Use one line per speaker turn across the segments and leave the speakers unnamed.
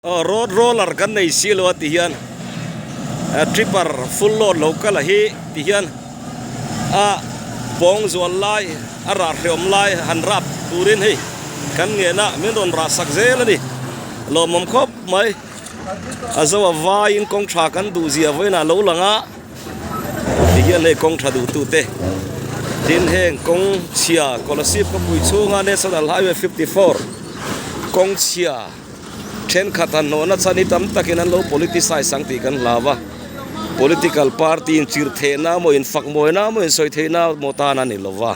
road roller kan nei silo ti hian tripper full load local hi ti hian a bong zual lai a ra hriom lai han rap turin hi kan nge na min ron ra sak zel ani lo mom khop mai azawa vai in kong tha kan du zia voina lo langa ti hian le kong tha du tu te tin heng kong chia scholarship ka pui chunga national highway 54 kong chia then khatan no na chani tam takin an lo politicize sangti kan lawa political party in chir thena mo in fak moina mo in soi thena mo ta na ni lova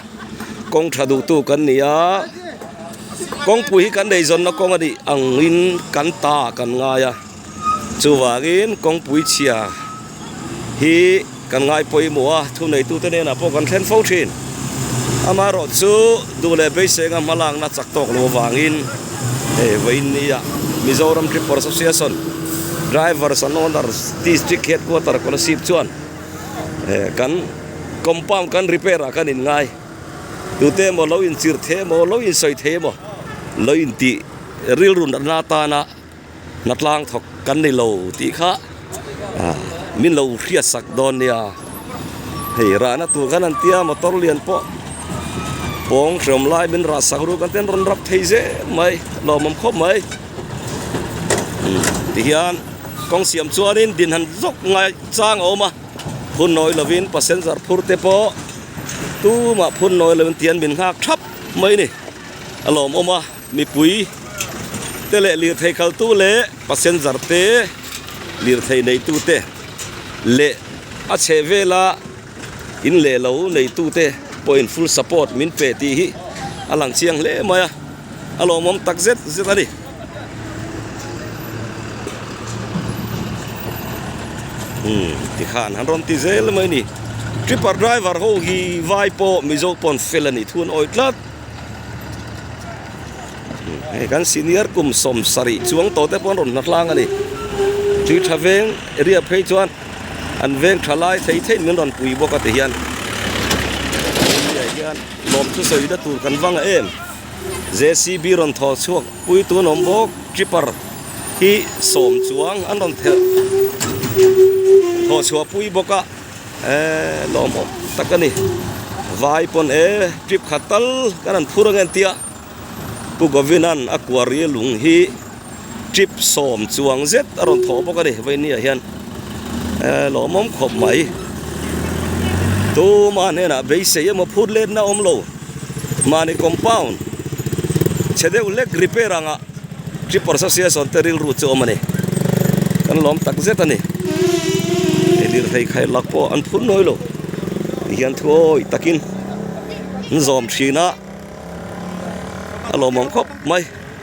kong thadu tu kan nia kong pui kan dei zon na kong adi angin kan ta kan nga ya chuwagin kong pui chia hi kan ngai poi mo a thu nei tu te ne na po kan thlen fo thin amaro chu dule be senga malang na chak tok lo wangin e vein nia Mizoram Tripper Association drivers and owners district headquarter scholarship chuan kan compound kan repair kan in ngai tu te mo lo in chir the mo lo in soi the mo lo in ti ril run na ta na natlang thok kan nei lo ti kha min lo khria sak don nia hei ra na tu kan an tia motor lian po pong from lai min ra sak ru kan ten ron rap thei je mai lo mom khop mai ti hian kong siam chuanin din han zok ngai chang oma phun noi lovin passenger phurte po tu ma phun noi lovin tian bin khak thap mai ni alom oma mi pui tele lir thei khal tu le passenger te lir thei nei tu te le a chevela in le lo nei tu te point full support min pe ti hi alang chiang le maya alom om tak zet ani ti khan han ron ti zel mai ni tripper driver ho hi vai po mizo pon felani thun oi tlat kan senior kum som sari chuang to te pon ron natlang ani tri thaveng area phei chuan an veng thalai thei thei min ron pui boka te hian lom chu soi da tur kan wanga em JCB ron tho chuak pui tu nom bok tripper hi som chuang an ron the ho chua pui boka lom takani vai pon trip khatal kanan phurangen tia pu govinan aquari lung hi trip som chuang zet aron tho boka ni venia hian lomom khop mai tu ma ne na be se mo phut len na omlo mani compound chede ulek repair anga tripper association teril ru chu omani kan lom tak zet ani elir thei khai lakpo an phun noi lo hian thoi takin zom thina alomom khop mai